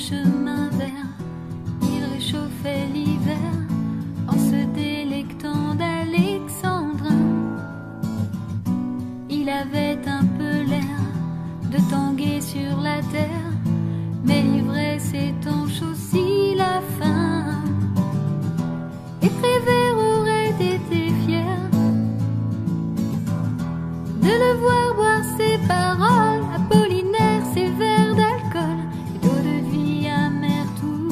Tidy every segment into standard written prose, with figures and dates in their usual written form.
chemin vert, il réchauffait l'hiver en se délectant d'alexandrin. Il avait un peu l'air de tanguer sur la terre, mais l'ivresse étanche aussi la faim. Et Prévert aurait été fier de le voir boire ses paroles, Apollinaire ses verres d'alcool et d'eau de vie amère tout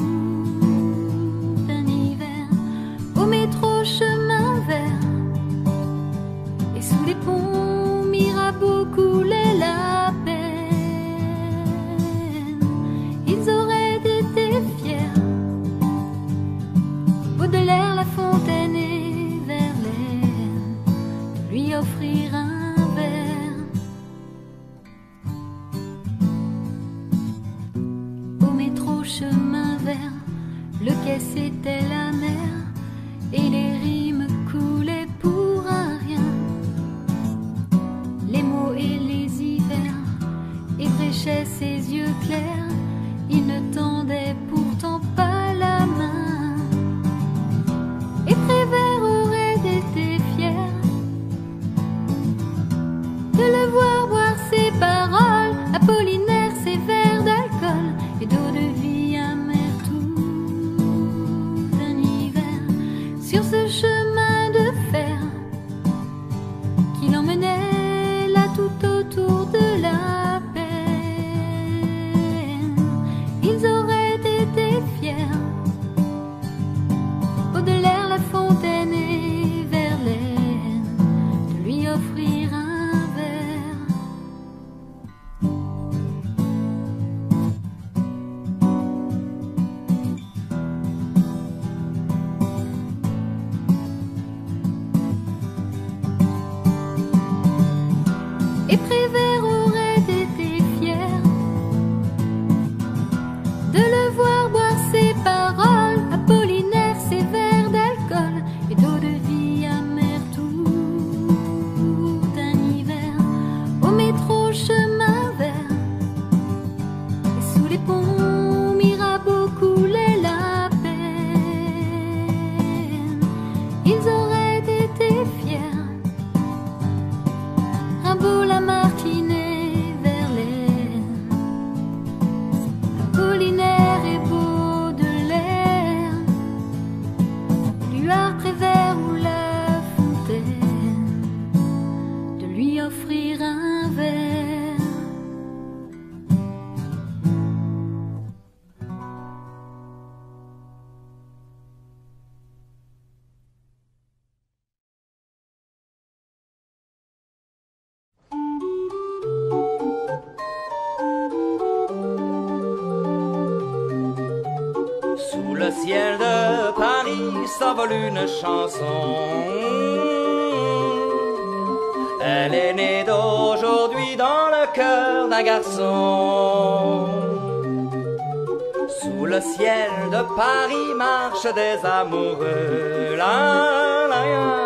un hiver. Au métro chemin vert et sous les ponts Mirabeau coulait la peine. Ils auraient été fiers, Baudelaire, La Fontaine et Verlaine, de lui offrir un verre. Au métro chemin vert, le quai c'était la mer et les rimes coulaient pour un rien. Les mots et les hivers ébréchaient ses yeux clairs, il ne tendait pourtant pas la main. Et Prévert aurait été fier de le voir boire ses paroles, Apollinaire ses verres d'alcool et d'eau de vie amère tout un hiver. Sur ce chemin de fer qui l'emmenait là tout autour de la peine, ils auraient été fiers, Baudelaire, La Fontaine et Verlaine, de lui offrir un verre. Et Prévert aurait été fier de le voir boire ses paroles, Apollinaire ses verres d'alcool et d'eau de vie amère tout un hiver. Au métro chemin vert et sous les ponts Mirabeau coulait la peine. Ils auraient été fiers, Rimbaud, Lamartine et Verlaine, Apollinaire et Baudelaire, Éluard, Prévert ou La Fontaine, de lui offrir un verre. Sous le ciel de Paris s'envole une chanson. Elle est née d'aujourd'hui dans le cœur d'un garçon. Sous le ciel de Paris marchent des amoureux. La, la, la.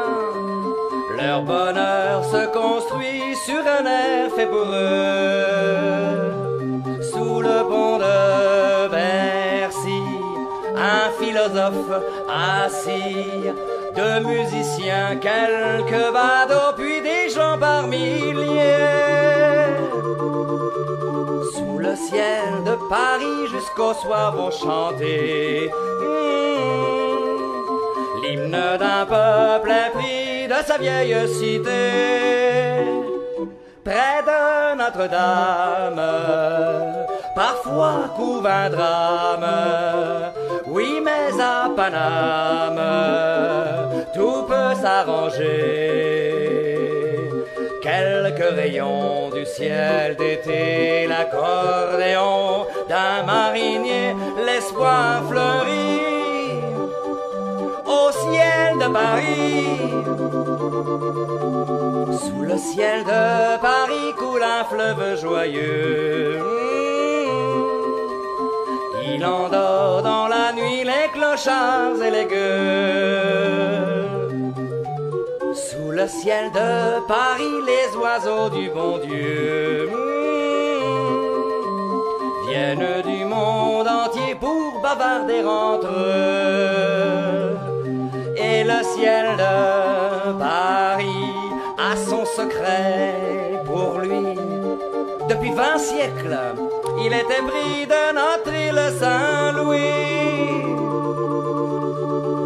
Leur bonheur se construit sur un air fait pour eux. Sous le pont de Bercy, un philosophe assis, deux musiciens, quelques badauds, puis des gens par milliers. Sous le ciel de Paris jusqu'au soir vont chanter l'hymne d'un peuple épris de sa vieille cité. Près de Notre-Dame, parfois couve un drame. Oui, mais à Paname, tout peut s'arranger. Quelques rayons du ciel d'été, l'accordéon d'un marinier, l'espoir fleurit au ciel de Paris. Sous le ciel de Paris coule un fleuve joyeux. Il endort dans la nuit les clochards et les gueux. Sous le ciel de Paris, les oiseaux du bon Dieu viennent du monde entier pour bavarder entre eux. Et le ciel de Paris a son secret pour lui. Depuis 20 siècles, il était pris de notre île Saint-Louis.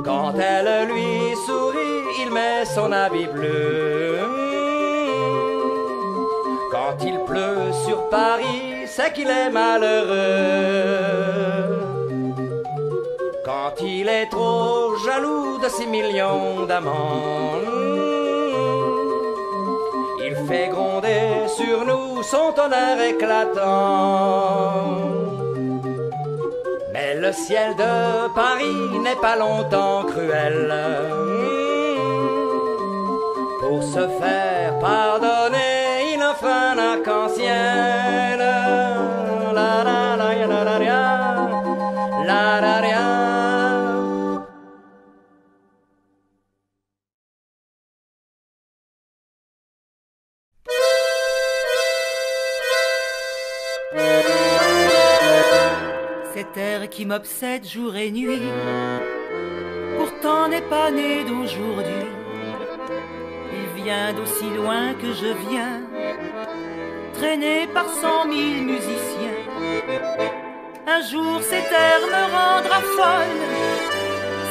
Quand elle lui sourit, il met son habit bleu. Quand il pleut sur Paris, c'est qu'il est malheureux. Quand il est trop jaloux de ses millions d'amants, il fait gronder sur nous son tonnerre éclatant. Mais le ciel de Paris n'est pas longtemps cruel. Pour se faire pardonner, il offre un arc-en-ciel. La la la la la la la la. Cet air qui m'obsède jour et nuit, pourtant n'est pas né d'aujourd'hui. Il vient d'aussi loin que je viens, traîné par 100 000 musiciens. Un jour cet air me rendra folle,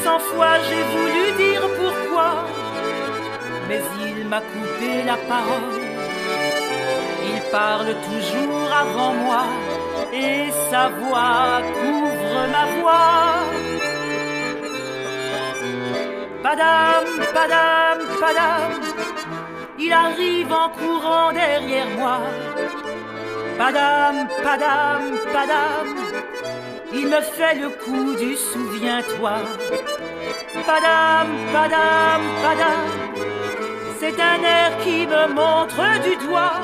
100 fois j'ai voulu dire pourquoi, mais il m'a coupé la parole. Il parle toujours avant moi, et sa voix couvre ma voix. Padam, padam, padam, il arrive en courant derrière moi. Padam, padam, padam, il me fait le coup du souviens-toi. Padam, padam, padam, c'est un air qui me montre du doigt.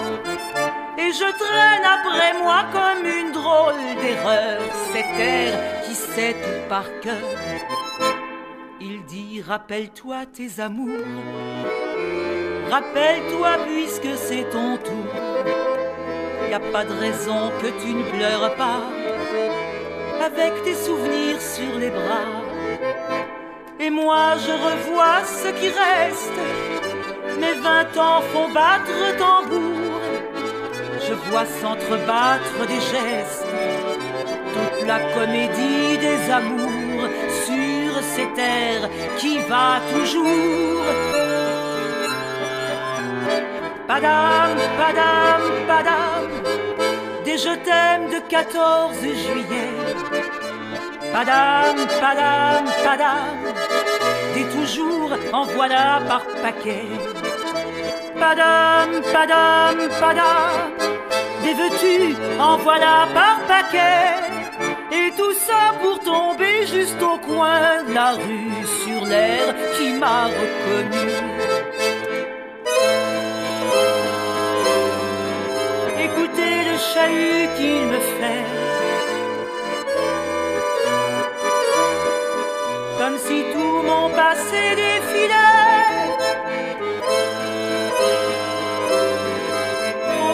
Et je traîne après moi comme une drôle d'erreur cet air qui sait tout par cœur. Il dit rappelle-toi tes amours, rappelle-toi puisque c'est ton tour. Y a pas de raison que tu ne pleures pas avec tes souvenirs sur les bras. Et moi je revois ce qui reste, mes 20 ans font battre tambour. Je vois s'entrebattre des gestes, toute la comédie des amours sur cet air qui va toujours. Padam, padam, padam, des je t'aime de 14 juillet. Padam, padam, padam, des toujours en voilà par paquet. Padam, padam, padam, des veux-tu en voilà par paquet. Et tout ça pour tomber juste au coin de la rue sur l'air qui m'a reconnu. Écoutez le chahut qu'il me fait, comme si tout mon passé défilait.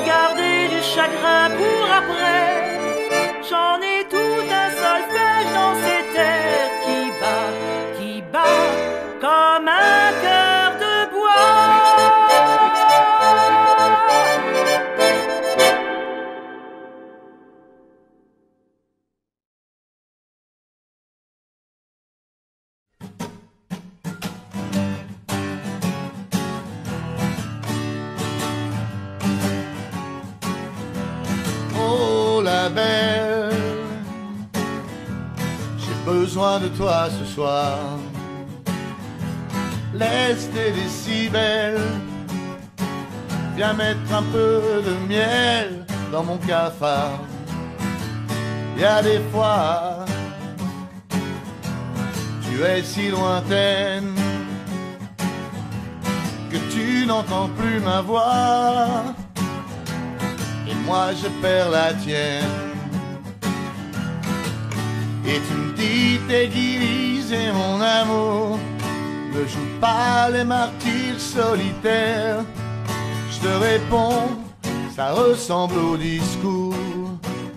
Garder du chagrin pour après, j'en ai tout un solfège dans cet air qui bat comme un cœur de bois. Belle, j'ai besoin de toi ce soir. Laisse tes décibels, viens mettre un peu de miel dans mon cafard. Y a des fois, tu es si lointaine que tu n'entends plus ma voix. Et moi je perds la tienne. Et tu me dis t'es divisé mon amour, ne joue pas les martyrs solitaires. Je te réponds, ça ressemble au discours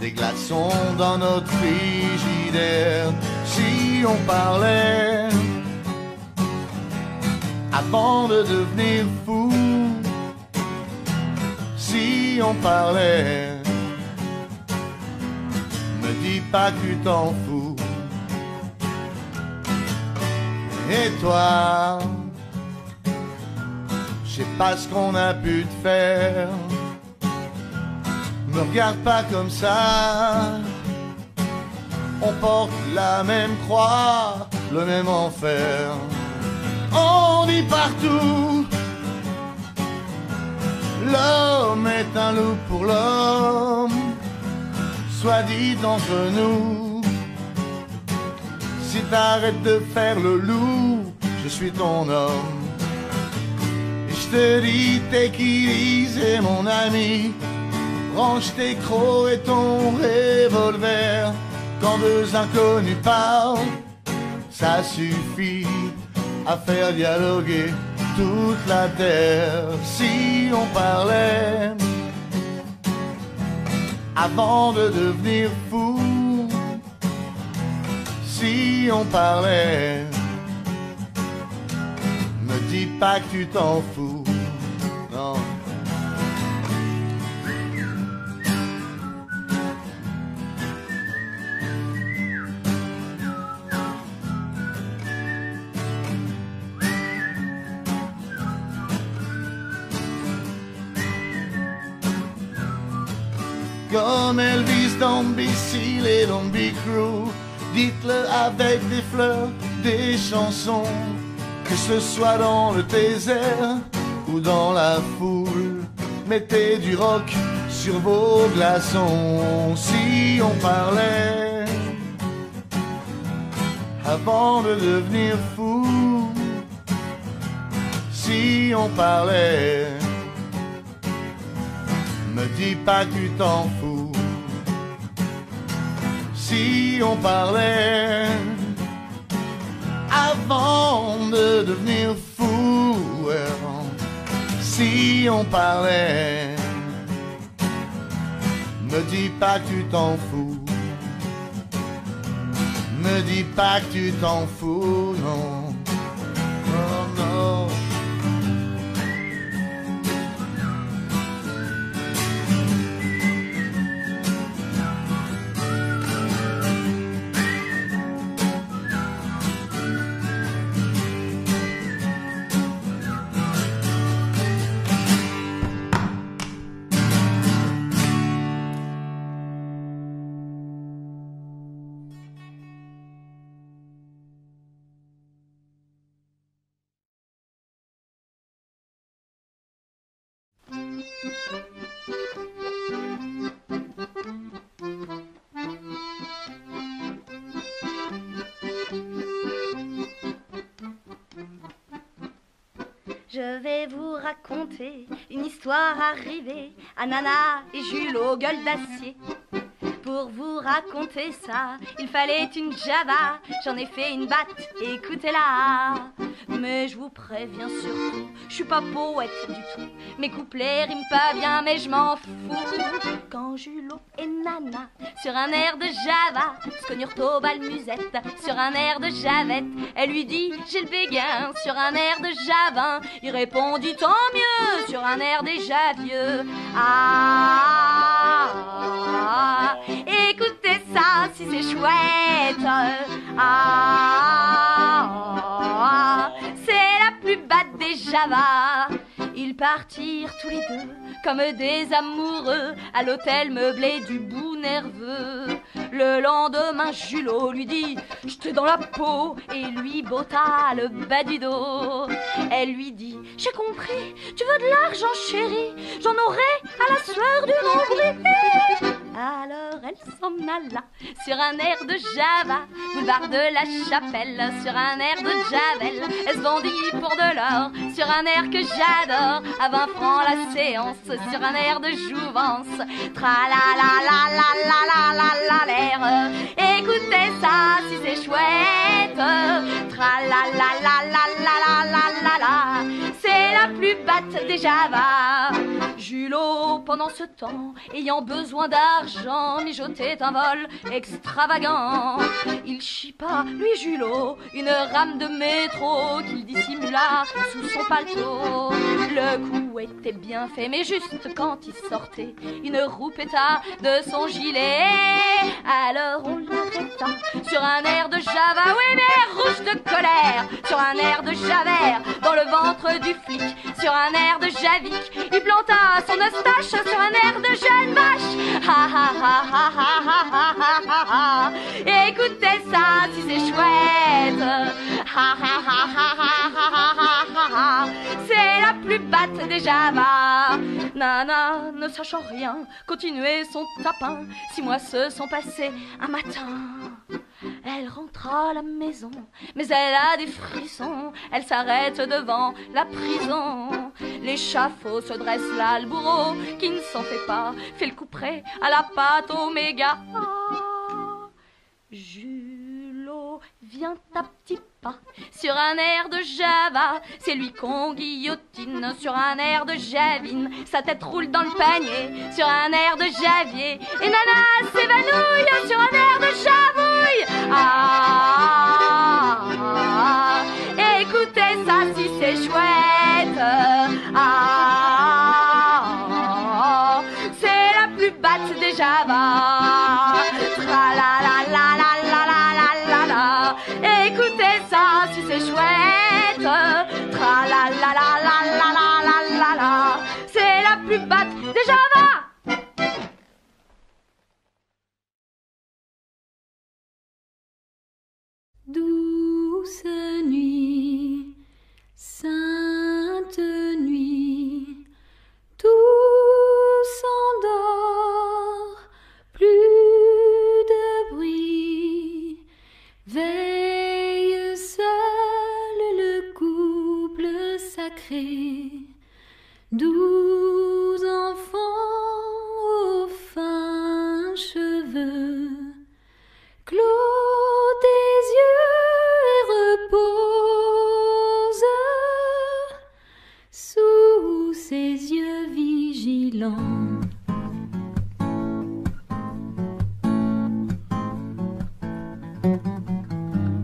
des glaçons dans notre frigidaire. Si on parlait avant de devenir fou, si on parlait, me dis pas que tu t'en fous. Et toi, je sais pas ce qu'on a pu te faire. Me regarde pas comme ça. On porte la même croix, le même enfer. On dit partout, l'homme est un loup pour l'homme. Soit dit entre nous, si t'arrêtes de faire le loup, je suis ton homme. Et je te dis, t'équilise, mon ami. Range tes crocs et ton revolver. Quand deux inconnus parlent, ça suffit à faire dialoguer toute la terre. Si on parlait avant de devenir fou, si on parlait, me dis pas que tu t'en fous, non. Comme Elvis, don't be silly, don't be cruel. Dites-le avec des fleurs, des chansons, que ce soit dans le désert ou dans la foule. Mettez du rock sur vos glaçons. Si on parlait avant de devenir fou, si on parlait, me dis pas que tu t'en fous. Si on parlait avant de devenir fou, si on parlait, me dis pas que tu t'en fous. Me dis pas que tu t'en fous, non. Oh non. Je vais vous raconter une histoire arrivée à Nana et Jules aux gueules d'acier. Pour vous raconter ça, il fallait une Java, j'en ai fait une batte, écoutez-la. Mais je vous préviens surtout, je suis pas poète du tout. Mes couplets riment pas bien mais je m'en fous. Quand Julot et Nana, sur un air de Java, se connurent au bal musette, sur un air de Javette. Elle lui dit, j'ai le béguin, sur un air de Javin. Il répondit, tant mieux, sur un air déjà vieux. Ah, écoutez ça si c'est chouette. Ah, c'est la plus batte des Java. Ils partirent tous les deux comme des amoureux à l'hôtel meublé du bout nerveux. Le lendemain, Julot lui dit, j'étais dans la peau, et lui botta le bas du dos. Elle lui dit, j'ai compris, tu veux de l'argent chérie, j'en aurai à la sueur du nombril. Alors elle s'en alla sur un air de Java, boulevard de la Chapelle, sur un air de Javel. Elle se vendit pour de l'or sur un air que j'adore, à 20 francs la séance, sur un air de jouvence. Tra-la-la-la-la-la-la-la l'air. Écoutez ça si c'est chouette. Tra-la-la-la-la-la-la-la-la. C'est la plus batte des Java. Julot, pendant ce temps, ayant besoin d'argent, mijotait un vol extravagant. Il chipa, lui Julot, une rame de métro qu'il dissimula sous son paletot. Le coup était bien fait, mais juste quand il sortait, une roue péta de son gilet. Alors on l'arrêta sur un air de Java, oui mais rouge de colère, sur un air de Javert, dans le ventre du flic, sur un air de Javik, il planta son eustache sur un air de jeune vache. Ha ha ha ha ha ha ha ha ha. Écoutez ça si c'est chouette. Ha ha ha ha ha ha ha ha ha. C'est la plus batte des Java. Nana, ne sachant rien, continuait son tapin. 6 mois se sont passés un matin. Elle rentra à la maison, mais elle a des frissons. Elle s'arrête devant la prison. L'échafaud se dresse là, le bourreau qui ne s'en fait pas fait le couperet à la pâte oméga. Julot vient à petits pas sur un air de Java. C'est lui qu'on guillotine sur un air de Javine. Sa tête roule dans le panier sur un air de Javier. Et Nana s'évanouille sur un air de Javouille. Ah, ah, ah, écoutez ça si c'est chouette. Ah, ah, c'est la plus batte des Java. Tra la la la la la la la la. Écoutez ça si c'est chouette. Tra la la la la la la la la la. C'est la plus batte des Java. Douce nuit, sainte nuit, tout s'endort, plus de bruit. Veille seul le couple sacré, 12 enfants aux fins cheveux. Clos tes yeux et repose sous ses yeux vigilants.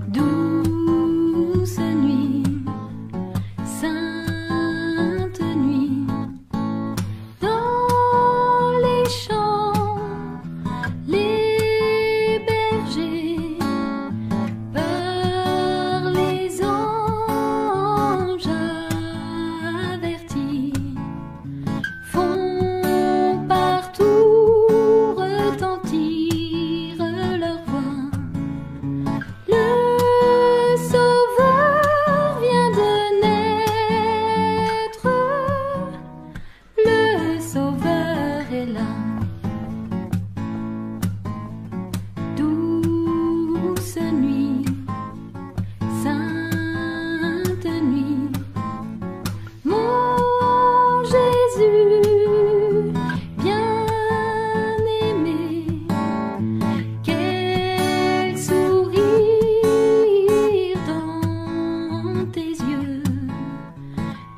Douce nuit, sainte nuit, dans les champs, les bergers, par les anges avertis, font partout retentir leur voix. Le Sauveur vient de naître, le Sauveur est là. Douce nuit, sainte nuit, mon Jésus bien-aimé, quel sourire dans tes yeux,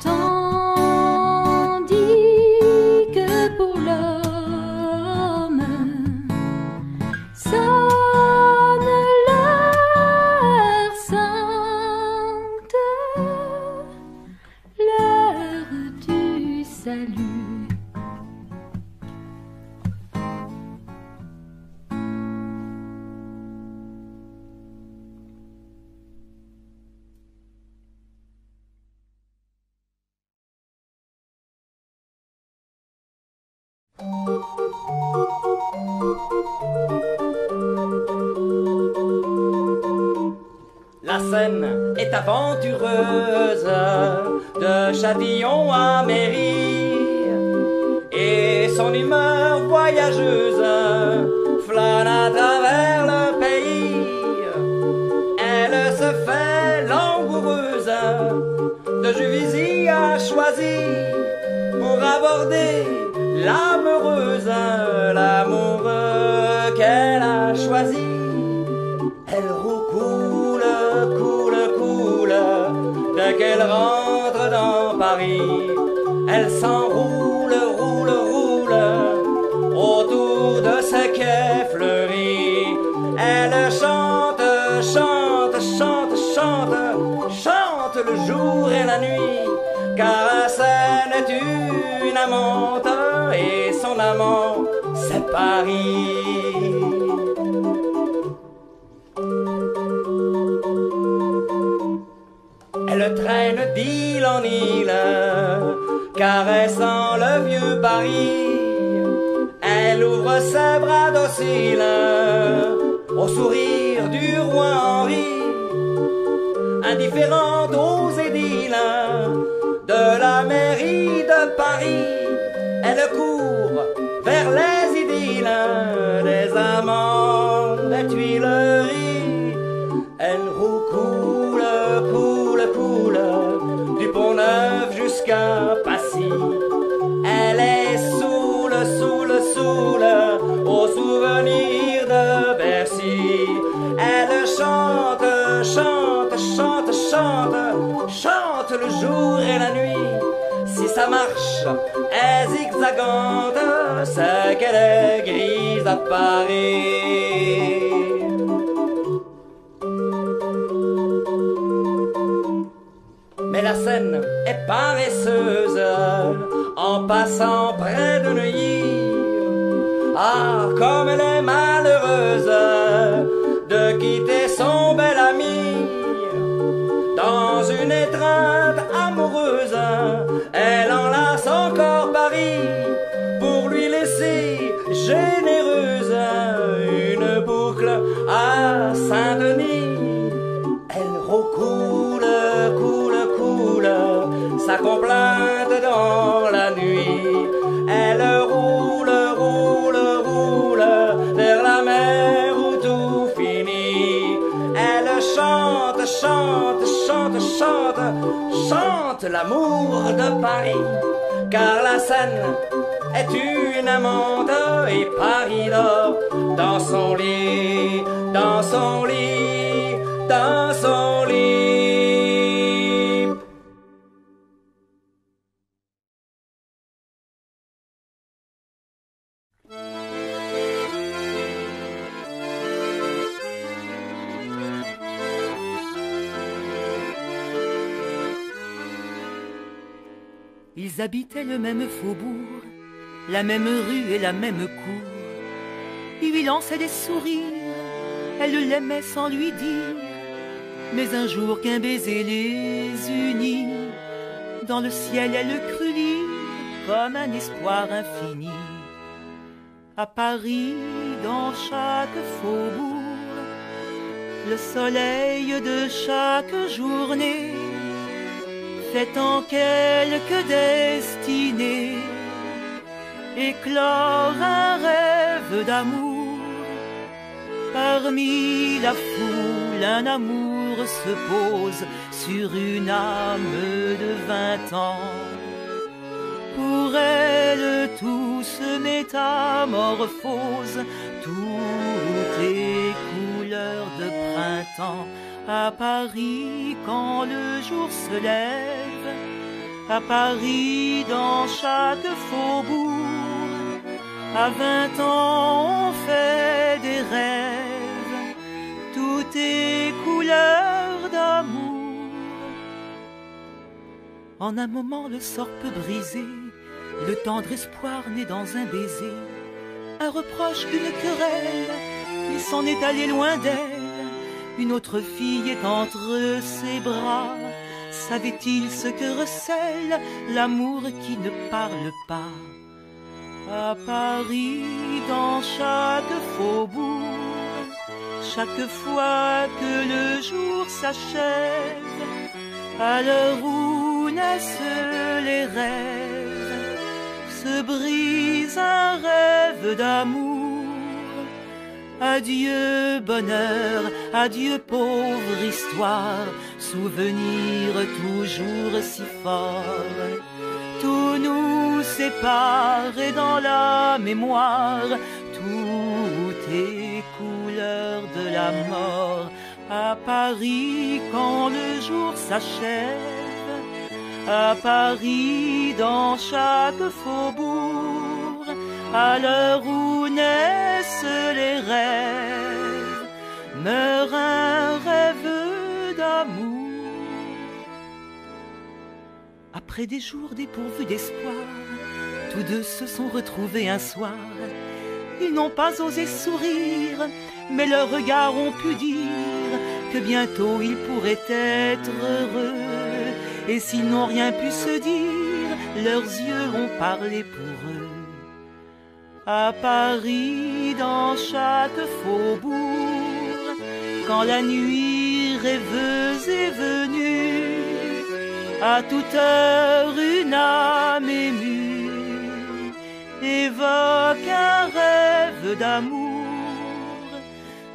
tandis que pour l'homme sonne l'heure sainte, l'heure du salut. La scène est aventureuse, de Châtillon à Mairie, et son humeur voyageuse flâne à travers le pays. Elle se fait langoureuse, de Juvisy a choisi pour aborder l'amoureuse, l'amour qu'elle a choisi. Elle roucoule, coule, coule, dès qu'elle rentre dans Paris. Elle s'enroule, roule, chante, chante, chante, chante le jour et la nuit, car la Seine est une amante et son amant c'est Paris. Elle traîne d'île en île, caressant le vieux Paris. Elle ouvre ses bras dociles au sourire du roi Henri, indifférente aux édiles de la mairie de Paris. Elle court vers les idylles des amants des Tuileries. Elle roucoule, coule, coule du Pont-Neuf jusqu'à Passy. Elle est saoule, saoule, saoule au souvenir de Bercy. Elle chante, chante, chante, chante, chante le jour et la nuit. Si sa marche est zigzagante, c'est qu'elle est grise à Paris. Mais la Seine est paresseuse en passant près de Neuilly. Ah, comme elle est malheureuse de quitter son bel ami. Dans une étreinte amoureuse, elle enlace encore Paris pour lui laisser généreuse une boucle à Saint-Denis. Elle recoule, coule, coule sa complainte dans la nuit. Elle roule, roule, roule vers la mer où tout finit. Elle chante, chante, chante, chante, chante l'amour de Paris, car la Seine est une amante et Paris dort dans son lit, dans son lit, dans son lit. Ils habitaient le même faubourg, la même rue et la même cour. Il lui lançait des sourires, elle l'aimait sans lui dire. Mais un jour qu'un baiser les unit, dans le ciel elle crut lire comme un espoir infini. À Paris, dans chaque faubourg, le soleil de chaque journée fait en quelque destinée éclore un rêve d'amour. Parmi la foule, un amour se pose sur une âme de 20 ans. Pour elle, tout se métamorphose, tout est couleur de printemps. À Paris, quand le jour se lève, à Paris, dans chaque faubourg, à 20 ans, on fait des rêves, tout est couleur d'amour. En un moment, le sort peut briser le tendre espoir né dans un baiser, un reproche, une querelle, il s'en est allé loin d'elle. Une autre fille est entre ses bras. Savait-il ce que recèle l'amour qui ne parle pas? À Paris, dans chaque faubourg, chaque fois que le jour s'achève, à l'heure où naissent les rêves, se brise un rêve d'amour. Adieu bonheur, adieu pauvre histoire, souvenir toujours si fort. Tout nous sépare et dans la mémoire, tout est couleur de la mort. À Paris, quand le jour s'achève, à Paris, dans chaque faubourg, à l'heure où naissent les rêves, meurt un rêve Après des jours dépourvus d'espoir, tous deux se sont retrouvés un soir. Ils n'ont pas osé sourire, mais leurs regards ont pu dire que bientôt ils pourraient être heureux. Et s'ils n'ont rien pu se dire, leurs yeux ont parlé pour eux. À Paris, dans chaque faubourg, quand la nuit rêveuse est venue, à toute heure une âme émue évoque un rêve d'amour.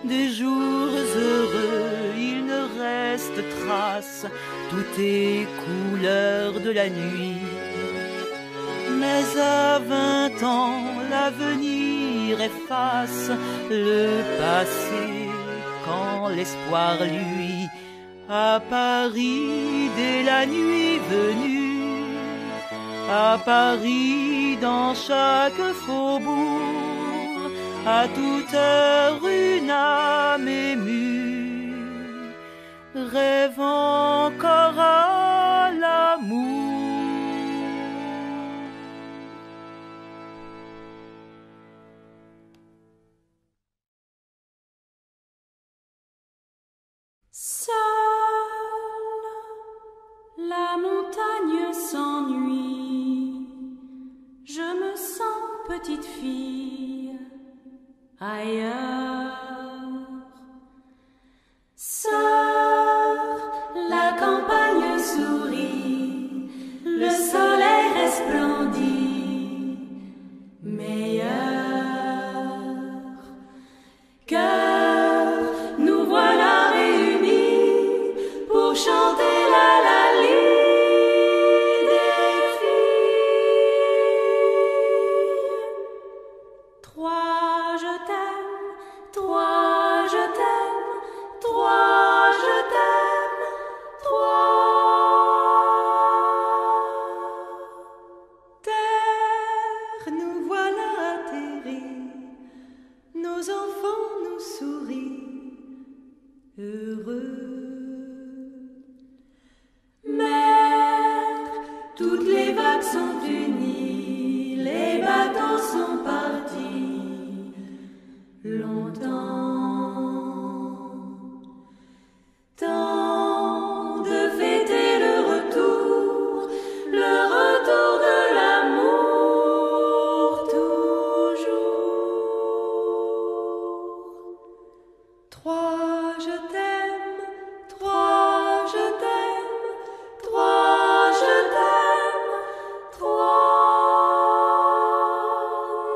Des jours heureux, il ne reste trace, tout est couleur de la nuit. Mais à 20 ans, l'avenir efface le passé quand l'espoir lui. À Paris, dès la nuit venue, à Paris, dans chaque faubourg, à toute heure une âme émue rêve encore à l'amour. Seule, la montagne s'ennuie. Je me sens petite fille ailleurs. Seule, la campagne sourit. Le soleil resplendit. Meilleur cœur, nous voilà réunis pour chanter la des filles. Trois, je t'aime, trois, je t'aime, trois, je t'aime, trois. Terre, nous voilà atterris, nos enfants nous sourient, heureux. Mer, toutes les vagues sont unies, les bateaux sont partis longtemps. Temps de fêter le retour de l'amour toujours. Trois, je t'aime, trois, je t'aime, trois, je t'aime, trois.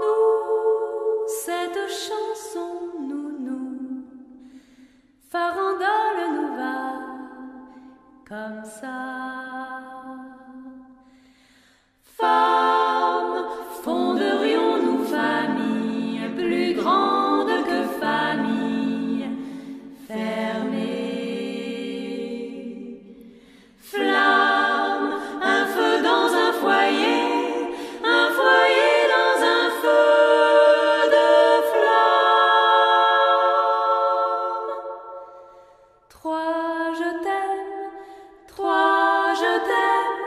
Nous, cette chanson, nous, farandole nous va comme ça. Femmes, fonderions-nous famille, plus grande que famille, fermée. Flamme, un feu dans un foyer dans un feu de flamme. Trois, je t'aime, trois, je t'aime,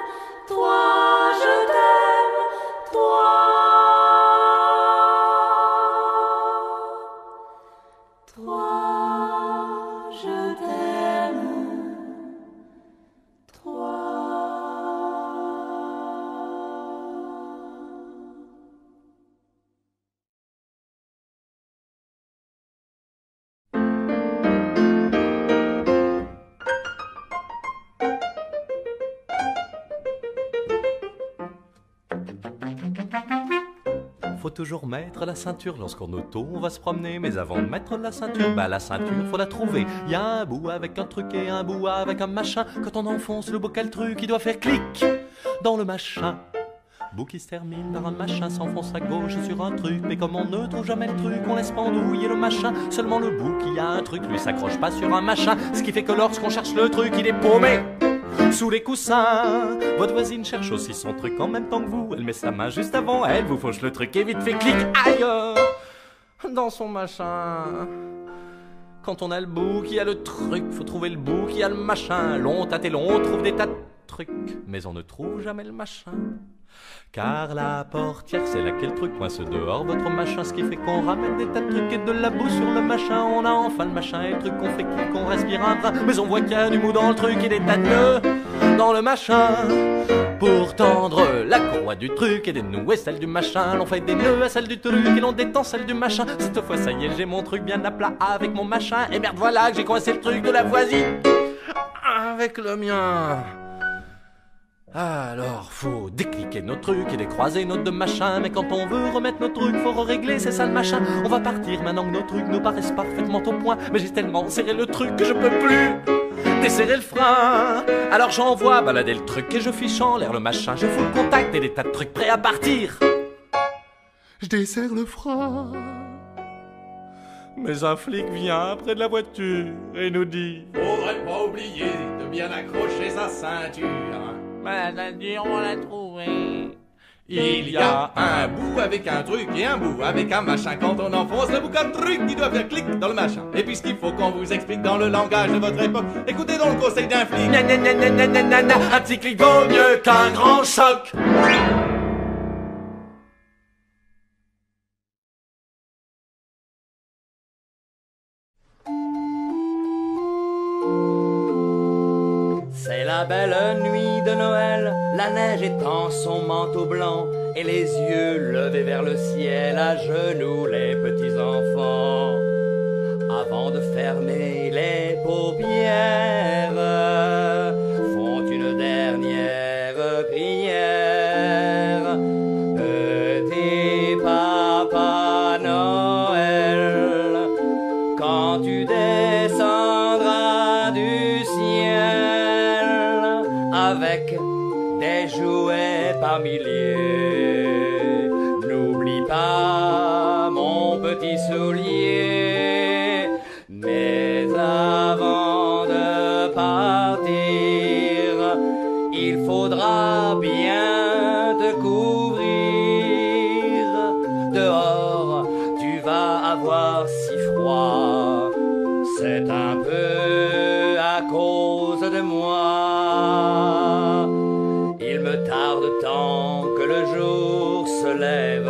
trois, je t'aime, trois. Trois, je t'aime, trois. Faut toujours mettre la ceinture lorsqu'en auto on va se promener. Mais avant de mettre la ceinture, la ceinture faut la trouver. Y a un bout avec un truc et un bout avec un machin. Quand on enfonce le bocal truc, il doit faire clic dans le machin. Bout qui se termine par un machin s'enfonce à gauche sur un truc. Mais comme on ne trouve jamais le truc, on laisse pendouiller le machin. Seulement le bout qui a un truc lui s'accroche pas sur un machin. Ce qui fait que lorsqu'on cherche le truc, il est paumé sous les coussins. Votre voisine cherche aussi son truc en même temps que vous. Elle met sa main juste avant elle, vous fauche le truc et vite fait clic, aïe, dans son machin. Quand on a le bout qui a le truc, faut trouver le bout qui a le machin. Long tâté long, on trouve des tas de trucs, mais on ne trouve jamais le machin. Car la portière, c'est là qu'est le truc, coince dehors votre machin, ce qui fait qu'on ramène des tas de trucs et de la boue sur le machin. On a enfin le machin et le truc qu'on fait qu'on respire un bras, mais on voit qu'il y a du mou dans le truc et des tas de nœuds dans le machin. Pour tendre la courroie du truc et dénouer celle du machin, l'on fait des nœuds à celle du truc et l'on détend celle du machin. Cette fois ça y est, j'ai mon truc bien à plat avec mon machin. Et merde, voilà que j'ai coincé le truc de la voisine avec le mien. Alors faut décliquer nos trucs et décroiser nos deux machins. Mais quand on veut remettre nos trucs, faut régler, c'est ça le machin. On va partir maintenant que nos trucs nous paraissent parfaitement au point. Mais j'ai tellement serré le truc que je peux plus desserrer le frein. Alors j'envoie balader le truc et je fiche en l'air le machin. Je fous le contact et des tas de trucs prêts à partir. Je desserre le frein. Mais un flic vient près de la voiture et nous dit: faudrait pas oublier de bien accrocher sa ceinture. La ceinture, on l'a trouvée. Il y a un bout avec un truc et un bout avec un machin. Quand on enfonce le boucan de truc, il doit faire clic dans le machin. Et puis ce qu'il faut qu'on vous explique dans le langage de votre époque, écoutez donc le conseil d'un flic. Un petit clic vaut mieux qu'un grand choc. C'est la belle nuit de Noël, la neige étend son manteau blanc et les yeux levés vers le ciel, à genoux les petits enfants. Avant de fermer les paupières, font une dernière prière. Petit Papa Noël, quand tu descendras du ciel avec des jouets par milliers, n'oublie pas mon petit soulier. Mais avant de partir, il faudra bien te couvrir. Dehors, tu vas avoir si froid, c'est un peu à cause de moi. Il me tarde tant que le jour se lève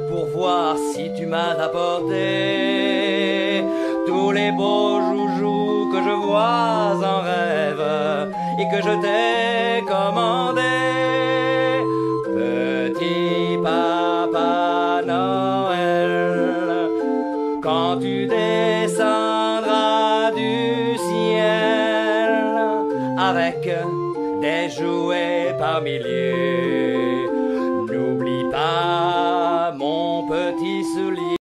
pour voir si tu m'as apporté tous les beaux joujoux que je vois en rêve et que je t'ai commandé. Petit Papa Noël, quand tu descendras du ciel avec des jouets par milliers,